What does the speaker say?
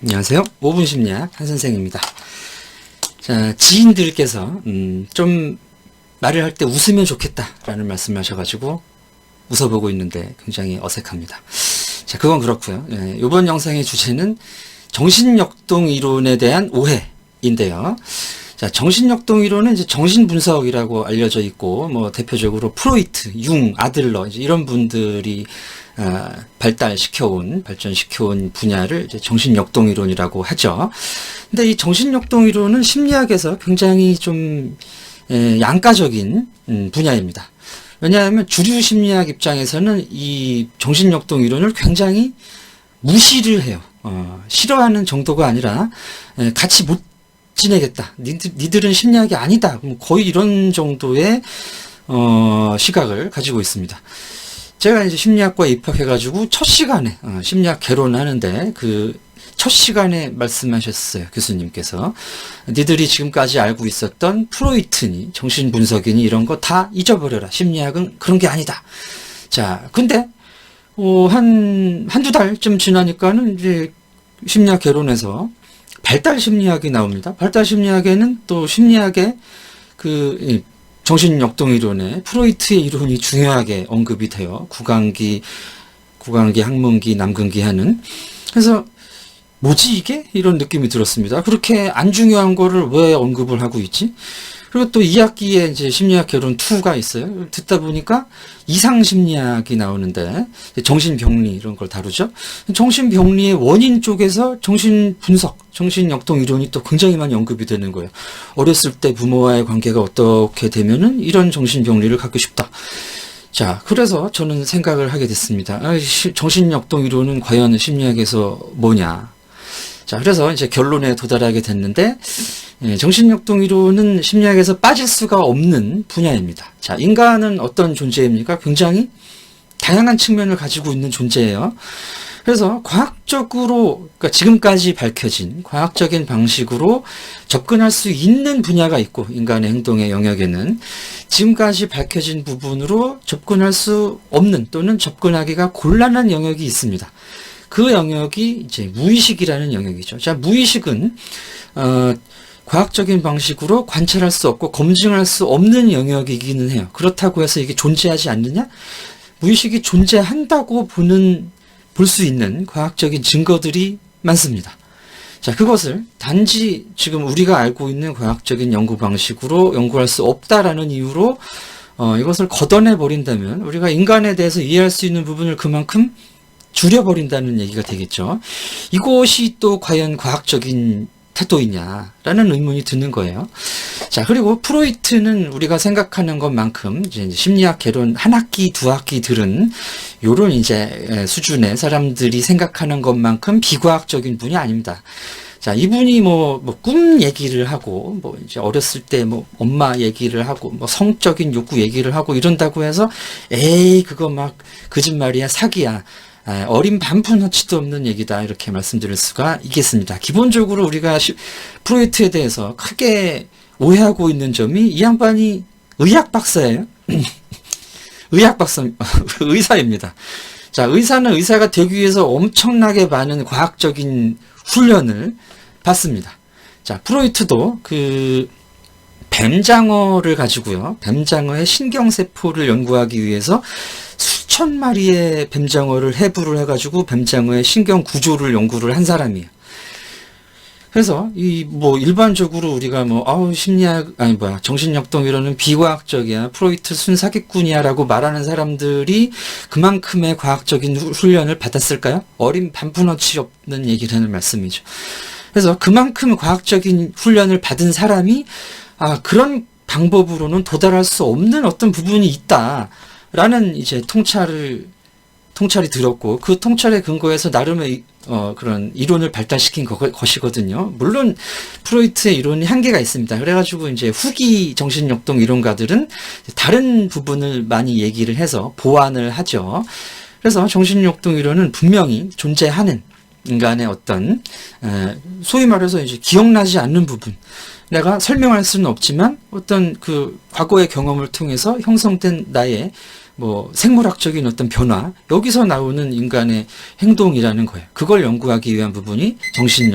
안녕하세요. 5분 심리학 한 선생입니다. 자, 지인들께서 좀 말을 할 때 웃으면 좋겠다라는 말씀을 하셔가지고 웃어보고 있는데 굉장히 어색합니다. 자, 그건 그렇고요. 이번 영상의 주제는 정신역동 이론에 대한 오해인데요. 자, 정신역동 이론은 이제 정신분석이라고 알려져 있고, 뭐 대표적으로 프로이트, 융, 아들러 이제 이런 분들이 발전시켜온 분야를 이제 정신역동 이론이라고 하죠. 근데 이 정신역동 이론은 심리학에서 굉장히 좀 양가적인 분야입니다. 왜냐하면 주류 심리학 입장에서는 이 정신역동 이론을 굉장히 무시를 해요. 싫어하는 정도가 아니라 같이 못 지내겠다. 니들은 심리학이 아니다. 거의 이런 정도의 시각을 가지고 있습니다. 제가 이제 심리학과에 입학해가지고 첫 시간에 심리학 개론을 하는데 그 첫 시간에 말씀하셨어요. 교수님께서 니들이 지금까지 알고 있었던 프로이트니 정신분석이니 이런 거 다 잊어버려라. 심리학은 그런 게 아니다. 자, 근데 한두 달쯤 지나니까는 이제 심리학 개론에서 발달 심리학이 나옵니다. 발달 심리학에는 또 심리학의 그 정신역동 이론에 프로이트의 이론이 중요하게 언급이 돼요. 구강기, 항문기, 남근기 하는. 그래서 뭐지 이게? 이런 느낌이 들었습니다. 그렇게 안 중요한 거를 왜 언급을 하고 있지? 그리고 또 2학기에 이제 심리학 개론 2가 있어요. 듣다 보니까 이상심리학이 나오는데 정신병리 이런 걸 다루죠. 정신병리의 원인 쪽에서 정신분석, 정신역동 이론이 또 굉장히 많이 언급이 되는 거예요. 어렸을 때 부모와의 관계가 어떻게 되면은 이런 정신병리를 갖고 싶다. 자, 그래서 저는 생각을 하게 됐습니다. 정신역동 이론은 과연 심리학에서 뭐냐? 자, 그래서 이제 결론에 도달하게 됐는데, 정신역동 이론은 심리학에서 빠질 수가 없는 분야입니다. 자, 인간은 어떤 존재입니까? 굉장히 다양한 측면을 가지고 있는 존재예요. 그래서 과학적으로, 그러니까 지금까지 밝혀진 과학적인 방식으로 접근할 수 있는 분야가 있고, 인간의 행동의 영역에는 지금까지 밝혀진 부분으로 접근할 수 없는 또는 접근하기가 곤란한 영역이 있습니다. 그 영역이 이제 무의식이라는 영역이죠. 자, 무의식은 과학적인 방식으로 관찰할 수 없고 검증할 수 없는 영역이기는 해요. 그렇다고 해서 이게 존재하지 않느냐? 무의식이 존재한다고 볼 수 있는 과학적인 증거들이 많습니다. 자, 그것을 단지 지금 우리가 알고 있는 과학적인 연구 방식으로 연구할 수 없다라는 이유로 이것을 걷어내 버린다면 우리가 인간에 대해서 이해할 수 있는 부분을 그만큼 줄여버린다는 얘기가 되겠죠. 이것이 또 과연 과학적인 태도이냐라는 의문이 드는 거예요. 자, 그리고 프로이트는 우리가 생각하는 것만큼 이제 심리학 개론 한 학기, 두 학기 들은 요런 이제 수준의 사람들이 생각하는 것만큼 비과학적인 분이 아닙니다. 자, 이분이 꿈 얘기를 하고, 이제 어렸을 때 엄마 얘기를 하고, 성적인 욕구 얘기를 하고 이런다고 해서, 에이, 그거 막 거짓말이야, 사기야. 어린 반푼어치도 없는 얘기다 이렇게 말씀드릴 수가 있겠습니다. 기본적으로 우리가 프로이트에 대해서 크게 오해하고 있는 점이 이 양반이 의학 박사예요. 의학 박사, 의사입니다. 자, 의사는 의사가 되기 위해서 엄청나게 많은 과학적인 훈련을 받습니다. 자, 프로이트도 뱀장어를 가지고요. 뱀장어의 신경세포를 연구하기 위해서 수천 마리의 뱀장어를 해부를 해가지고 뱀장어의 신경 구조를 연구를 한 사람이에요. 그래서 일반적으로 우리가 정신역동 이론은 비과학적이야, 프로이트 순사기꾼이야라고 말하는 사람들이 그만큼의 과학적인 훈련을 받았을까요? 어린 반푼어치 없는 얘기를 하는 말씀이죠. 그래서 그만큼 과학적인 훈련을 받은 사람이 그런 방법으로는 도달할 수 없는 어떤 부분이 있다라는 이제 통찰이 들었고 그 통찰에 근거해서 나름의 그런 이론을 발달시킨 것이거든요. 물론 프로이트의 이론이 한계가 있습니다. 그래가지고 이제 후기 정신역동 이론가들은 다른 부분을 많이 얘기를 해서 보완을 하죠. 그래서 정신역동 이론은 분명히 존재하는 인간의 어떤 소위 말해서 이제 기억나지 않는 부분, 내가 설명할 수는 없지만 어떤 그 과거의 경험을 통해서 형성된 나의 생물학적인 어떤 변화, 여기서 나오는 인간의 행동이라는 거예요. 그걸 연구하기 위한 부분이 정신력